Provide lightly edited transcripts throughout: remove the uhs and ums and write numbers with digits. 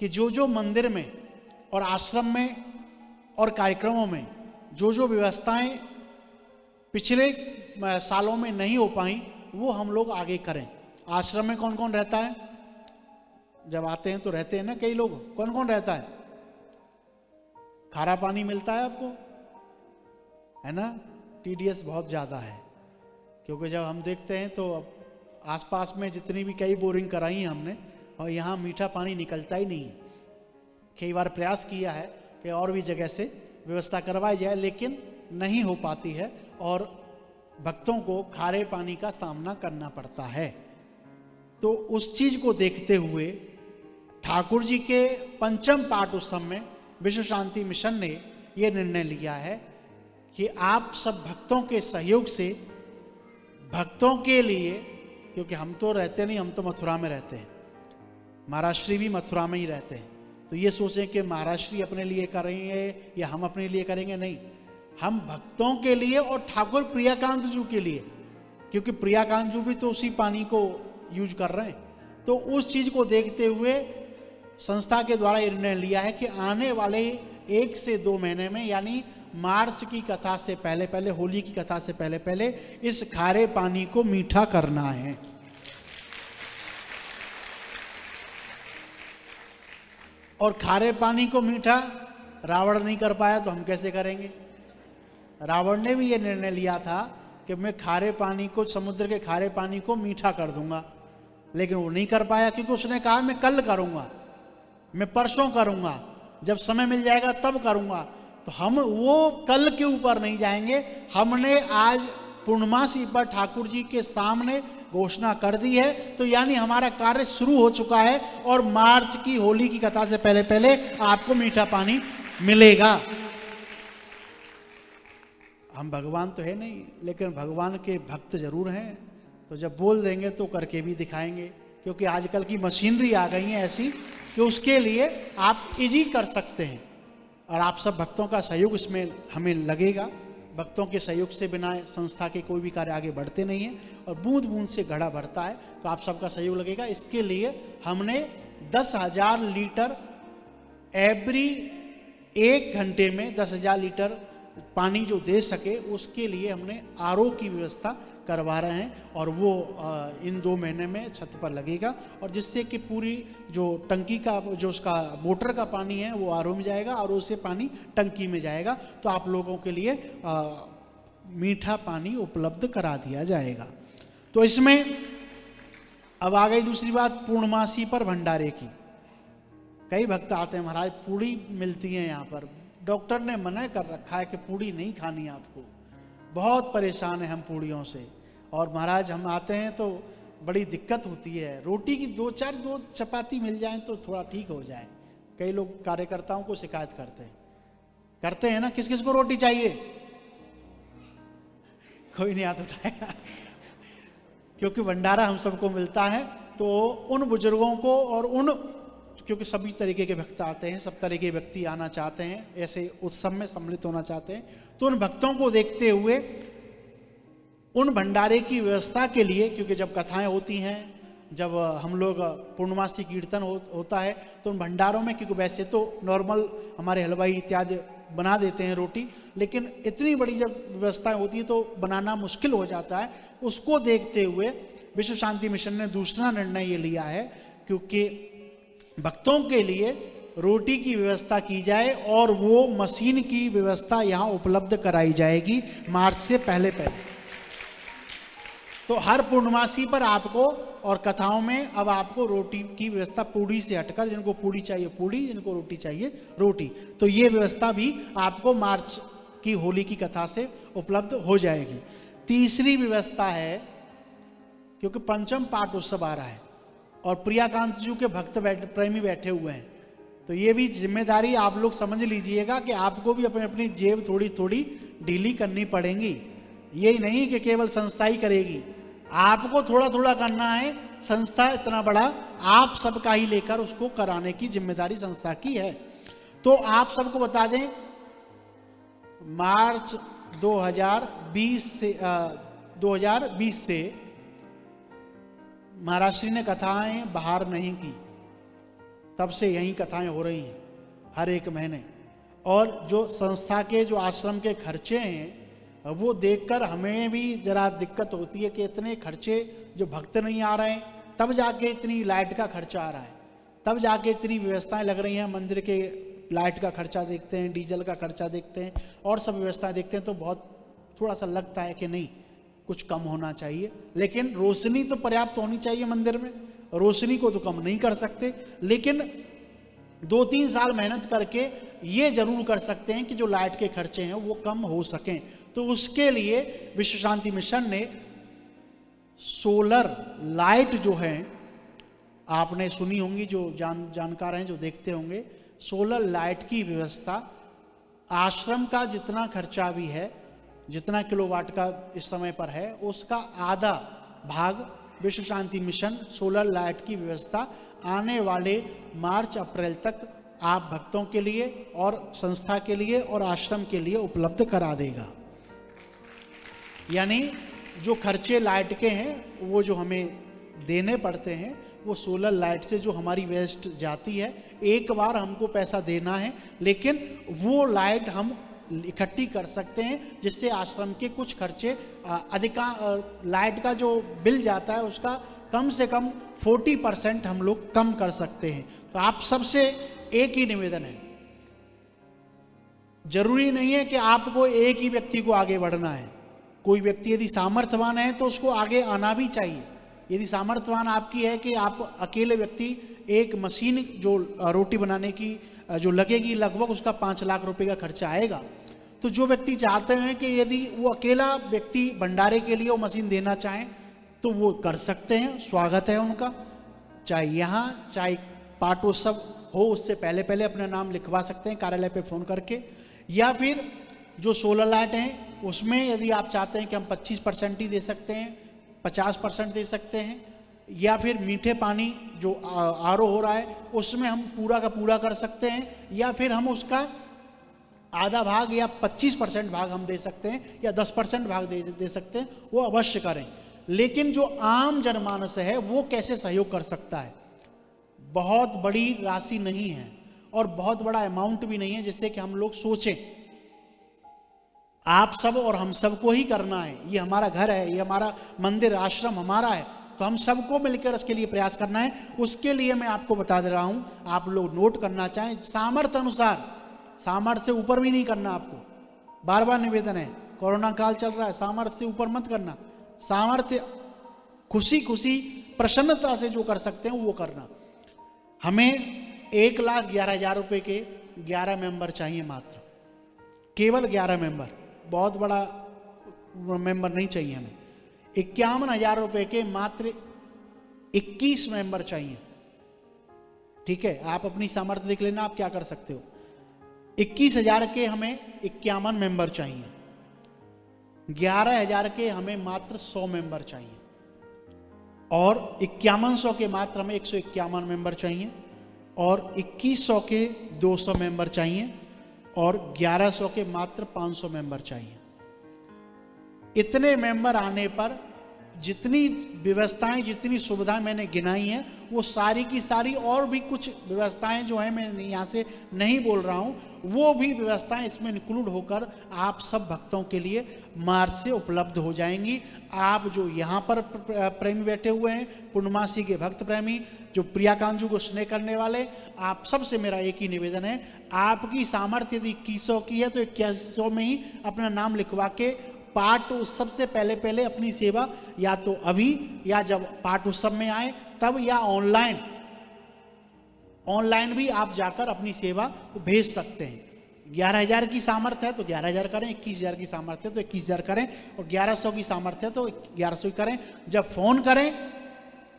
कि जो जो मंदिर में और आश्रम में और कार्यक्रमों में जो जो व्यवस्थाएं पिछले सालों में नहीं हो पाई वो हम लोग आगे करें। आश्रम में कौन कौन रहता है? जब आते हैं तो रहते हैं ना कई लोग, कौन कौन रहता है? खारा पानी मिलता है आपको, है ना? TDS बहुत ज़्यादा है, क्योंकि जब हम देखते हैं तो आसपास में जितनी भी कई बोरिंग कराई हैं हमने, और यहाँ मीठा पानी निकलता ही नहीं है। कई बार प्रयास किया है कि और भी जगह से व्यवस्था करवाई जाए, लेकिन नहीं हो पाती है और भक्तों को खारे पानी का सामना करना पड़ता है। तो उस चीज को देखते हुए ठाकुर जी के पंचम पाठ उत्सव में विश्व शांति मिशन ने यह निर्णय लिया है कि आप सब भक्तों के सहयोग से, भक्तों के लिए, क्योंकि हम तो रहते नहीं, हम तो मथुरा में रहते हैं, महाराष्ट्री भी मथुरा में ही रहते हैं, तो ये सोचें कि महाराष्ट्री अपने लिए करेंगे या हम अपने लिए करेंगे, नहीं, हम भक्तों के लिए और ठाकुर प्रियाकांत जी के लिए, क्योंकि प्रियाकांत जी भी तो उसी पानी को यूज कर रहे हैं। तो उस चीज को देखते हुए संस्था के द्वारा निर्णय लिया है कि आने वाले 1 से 2 महीने में, यानी मार्च की कथा से पहले पहले, होली की कथा से पहले पहले इस खारे पानी को मीठा करना है। और खारे पानी को मीठा रावण नहीं कर पाया तो हम कैसे करेंगे? रावण ने भी यह निर्णय लिया था कि मैं खारे पानी को, समुद्र के खारे पानी को मीठा कर दूंगा, लेकिन वो नहीं कर पाया, क्योंकि उसने कहा मैं कल करूंगा, मैं परसों करूंगा, जब समय मिल जाएगा तब करूंगा। तो हम वो कल के ऊपर नहीं जाएंगे, हमने आज पूर्णमासी पर ठाकुर जी के सामने घोषणा कर दी है, तो यानी हमारा कार्य शुरू हो चुका है और मार्च की होली की कथा से पहले पहले आपको मीठा पानी मिलेगा। हम भगवान तो है नहीं, लेकिन भगवान के भक्त जरूर हैं, तो जब बोल देंगे तो करके भी दिखाएंगे, क्योंकि आजकल की मशीनरी आ गई है ऐसी कि उसके लिए आप इजी कर सकते हैं। और आप सब भक्तों का सहयोग इसमें हमें लगेगा। भक्तों के सहयोग से बिना संस्था के कोई भी कार्य आगे बढ़ते नहीं है, और बूंद बूंद से घड़ा भरता है, तो आप सबका सहयोग लगेगा। इसके लिए हमने 10,000 लीटर एवरी 1 घंटे में 10,000 लीटर पानी जो दे सके, उसके लिए हमने RO की व्यवस्था करवा रहे हैं, और वो इन 2 महीने में छत पर लगेगा, और जिससे कि पूरी जो टंकी का, जो उसका मोटर का पानी है वो RO में जाएगा, RO से पानी टंकी में जाएगा, तो आप लोगों के लिए मीठा पानी उपलब्ध करा दिया जाएगा। तो इसमें अब आ गई दूसरी बात, पूर्णमासी पर भंडारे की। कई भक्त आते हैं, महाराज पूड़ी मिलती है यहाँ पर, डॉक्टर ने मना कर रखा है कि पूड़ी नहीं खानी आपको, बहुत परेशान है हम पूड़ियों से, और महाराज हम आते हैं तो बड़ी दिक्कत होती है। रोटी की 2 चपाती मिल जाए तो थोड़ा ठीक हो जाए। कई लोग कार्यकर्ताओं को शिकायत करते हैं ना, किस किस को रोटी चाहिए? कोई नहीं हाथ उठाएगा क्योंकि भंडारा हम सबको मिलता है, तो उन बुजुर्गों को और उन, क्योंकि सभी तरीके के भक्त आते हैं, सब तरह के व्यक्ति आना चाहते हैं, ऐसे उत्सव में सम्मिलित होना चाहते हैं, तो उन भक्तों को देखते हुए उन भंडारे की व्यवस्था के लिए, क्योंकि जब कथाएं होती हैं, जब हम लोग पूर्णमासी कीर्तन होता है, तो उन भंडारों में, क्योंकि वैसे तो नॉर्मल हमारे हलवाई इत्यादि बना देते हैं रोटी, लेकिन इतनी बड़ी जब व्यवस्थाएं होती है तो बनाना मुश्किल हो जाता है। उसको देखते हुए विश्व शांति मिशन ने दूसरा निर्णय ये लिया है, क्योंकि भक्तों के लिए रोटी की व्यवस्था की जाए, और वो मशीन की व्यवस्था यहाँ उपलब्ध कराई जाएगी मार्च से पहले पहले। तो हर पूर्णमासी पर आपको, और कथाओं में अब आपको रोटी की व्यवस्था, पूड़ी से हटकर, जिनको पूड़ी चाहिए पूड़ी, जिनको रोटी चाहिए रोटी, तो ये व्यवस्था भी आपको मार्च की होली की कथा से उपलब्ध हो जाएगी। तीसरी व्यवस्था है, क्योंकि पंचम पाठ उत्सव आ रहा है और प्रियाकांत जी के भक्त प्रेमी बैठे हुए हैं, तो ये भी जिम्मेदारी आप लोग समझ लीजिएगा कि आपको भी अपनी अपनी जेब थोड़ी थोड़ी ढीली करनी पड़ेगी। यही नहीं कि केवल संस्था ही करेगी, आपको थोड़ा थोड़ा करना है। संस्था इतना बड़ा, आप सबका ही लेकर उसको कराने की जिम्मेदारी संस्था की है। तो आप सबको बता दें, मार्च 2020 से महाराष्ट्री ने कथाएं बाहर नहीं की, तब से यही कथाएं हो रही हैं हर एक महीने। और जो संस्था के जो आश्रम के खर्चे हैं वो देखकर हमें भी जरा दिक्कत होती है कि इतने खर्चे जो भक्त नहीं आ रहे हैं, तब जाके इतनी लाइट का खर्चा आ रहा है, तब जाके इतनी व्यवस्थाएं लग रही हैं। मंदिर के लाइट का खर्चा देखते हैं, डीजल का खर्चा देखते हैं और सब व्यवस्थाएं देखते हैं तो बहुत थोड़ा सा लगता है कि नहीं कुछ कम होना चाहिए। लेकिन रोशनी तो पर्याप्त होनी चाहिए मंदिर में, रोशनी को तो कम नहीं कर सकते, लेकिन 2-3 साल मेहनत करके ये जरूर कर सकते हैं कि जो लाइट के खर्चे हैं वो कम हो सकें। तो उसके लिए विश्व शांति मिशन ने सोलर लाइट जो है, आपने सुनी होंगी, जो जानकार हैं जो देखते होंगे, सोलर लाइट की व्यवस्था आश्रम का जितना खर्चा भी है, जितना किलोवाट का इस समय पर है, उसका आधा भाग विश्व शांति मिशन सोलर लाइट की व्यवस्था आने वाले मार्च अप्रैल तक आप भक्तों के लिए और संस्था के लिए और आश्रम के लिए उपलब्ध करा देगा। यानी जो खर्चे लाइट के हैं वो जो हमें देने पड़ते हैं वो सोलर लाइट से जो हमारी वेस्ट जाती है, एक बार हमको पैसा देना है, लेकिन वो लाइट हम इकट्ठी कर सकते हैं जिससे आश्रम के कुछ खर्चे लाइट का जो बिल जाता है उसका कम से कम 40% हम लोग कम कर सकते हैं। तो आप सबसे एक ही निवेदन है, जरूरी नहीं है कि आपको एक ही व्यक्ति को आगे बढ़ना है। कोई व्यक्ति यदि सामर्थ्यवान है तो उसको आगे आना भी चाहिए। यदि सामर्थ्यवान आपकी है कि आप अकेले व्यक्ति, एक मशीन जो रोटी बनाने की जो लगेगी लगभग उसका 5 लाख रुपए का खर्चा आएगा, तो जो व्यक्ति चाहते हैं कि यदि वो अकेला व्यक्ति भंडारे के लिए वो मशीन देना चाहें तो वो कर सकते हैं, स्वागत है उनका। चाहे यहाँ चाहे पाठोत्सव हो उससे पहले पहले अपना नाम लिखवा सकते हैं कार्यालय पे फ़ोन करके, या फिर जो सोलर लाइट हैं उसमें यदि आप चाहते हैं कि हम 25% ही दे सकते हैं, 50% दे सकते हैं, या फिर मीठे पानी जो आरओ हो रहा है उसमें हम पूरा का पूरा कर सकते हैं, या फिर हम उसका आधा भाग या 25% भाग हम दे सकते हैं या 10% भाग दे सकते हैं, वो अवश्य करें। लेकिन जो आम जनमानस है वो कैसे सहयोग कर सकता है? बहुत बड़ी राशि नहीं है और बहुत बड़ा अमाउंट भी नहीं है जिससे कि हम लोग सोचें। आप सब और हम सबको ही करना है, ये हमारा घर है, ये हमारा मंदिर आश्रम हमारा है, तो हम सबको मिलकर इसके लिए प्रयास करना है। उसके लिए मैं आपको बता दे रहा हूं, आप लोग नोट करना चाहें, सामर्थ्य अनुसार, सामर्थ्य से ऊपर भी नहीं करना आपको, बार बार निवेदन है, कोरोना काल चल रहा है, सामर्थ्य से ऊपर मत करना। सामर्थ्य खुशी खुशी प्रसन्नता से जो कर सकते हैं वो करना। हमें 1,11,000 रुपए के 11 मेंबर चाहिए, मात्र केवल 11 मेंबर, बहुत बड़ा मेंबर नहीं चाहिए हमें। 51,000 रुपए के मात्र 21 मेंबर चाहिए। ठीक है, आप अपनी सामर्थ्य देख लेना आप क्या कर सकते हो। 21,000 के हमें 51 मेंबर चाहिए, 11,000 के हमें मात्र 100 मेंबर चाहिए, और 5100 के मात्र हमें 151 मेंबर चाहिए, और 2100 के 200 मेंबर चाहिए, और 1100 के मात्र 500 मेंबर चाहिए। इतने मेंबर आने पर जितनी व्यवस्थाएं, जितनी सुविधाएं मैंने गिनाई हैं वो सारी की सारी, और भी कुछ व्यवस्थाएं जो हैं मैं यहाँ से नहीं बोल रहा हूँ, वो भी व्यवस्थाएं इसमें इंक्लूड होकर आप सब भक्तों के लिए मार्च से उपलब्ध हो जाएंगी। आप जो यहाँ पर प्रेमी बैठे हुए हैं, पूर्णमासी के भक्त प्रेमी, जो प्रिया कांजू को स्नेह करने वाले, आप सबसे मेरा एक ही निवेदन है, आपकी सामर्थ्य यदि 2100 की है तो 2100 में ही अपना नाम लिखवा के पाठ उत्सव से पहले पहले अपनी सेवा, या तो अभी या जब पाठ उत्सव में आए तब, या ऑनलाइन भी आप जाकर अपनी सेवा भेज सकते हैं। 11,000 की सामर्थ्य है तो 11,000 करें, 21,000 की सामर्थ्य है तो 21,000 करें, और 1100 की सामर्थ्य है तो 1100 ही करें। जब फोन करें,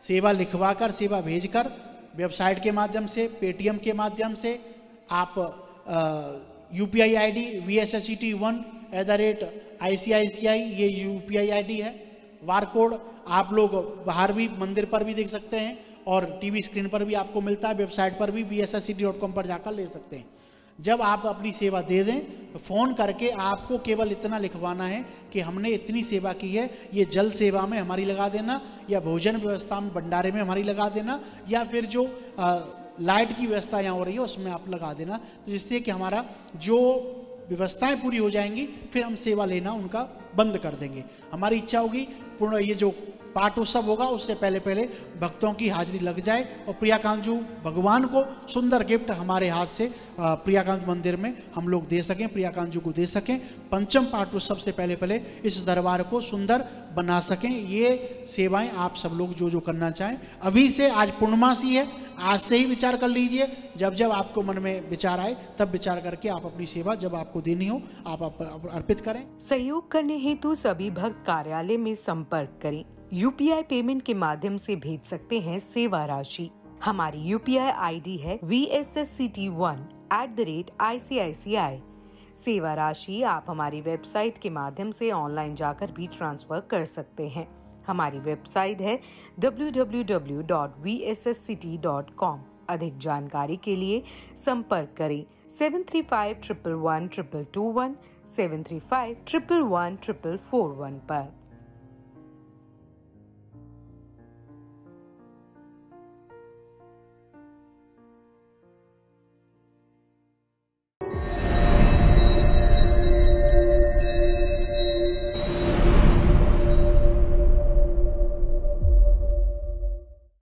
सेवा लिखवा कर, सेवा भेजकर, वेबसाइट के माध्यम से, पेटीएम के माध्यम से, आप UPI ID VSSCT1@ICICI ये UPI ID है। बार कोड आप लोग बाहर भी मंदिर पर भी देख सकते हैं, और टीवी स्क्रीन पर भी आपको मिलता है, वेबसाइट पर भी vssct.com पर जाकर ले सकते हैं। जब आप अपनी सेवा दे दें तो फ़ोन करके आपको केवल इतना लिखवाना है कि हमने इतनी सेवा की है, ये जल सेवा में हमारी लगा देना, या भोजन व्यवस्था में भंडारे में हमारी लगा देना, या फिर जो लाइट की व्यवस्था यहाँ हो रही है उसमें आप लगा देना, तो जिससे कि हमारा जो व्यवस्थाएं पूरी हो जाएंगी फिर हम सेवा लेना उनका बंद कर देंगे। हमारी इच्छा होगी पूर्ण ये जो पाठ उत्सव होगा उससे पहले पहले भक्तों की हाजिरी लग जाए और प्रियाकांत भगवान को सुंदर गिफ्ट हमारे हाथ से प्रियाकांत मंदिर में हम लोग दे सकें, प्रियाकांत को दे सकें। पंचम पाठ उत्सव से पहले पहले इस दरबार को सुंदर बना सकें। ये सेवाएं आप सब लोग जो जो करना चाहें अभी से, आज पूर्णमासी है, आज से ही विचार कर लीजिए। जब जब आपको मन में विचार आए तब विचार करके आप अपनी सेवा जब आपको देनी हो आप अर्पित करें। सहयोग करने हेतु सभी भक्त कार्यालय में संपर्क करें। UPI पेमेंट के माध्यम से भेज सकते हैं सेवा राशि। हमारी UPI ID है VSSCT1@ICICI। सेवा राशि आप हमारी वेबसाइट के माध्यम से ऑनलाइन जाकर भी ट्रांसफर कर सकते हैं। हमारी वेबसाइट है www.vsscity.com। अधिक जानकारी के लिए संपर्क करें 7351112221 735111441 पर।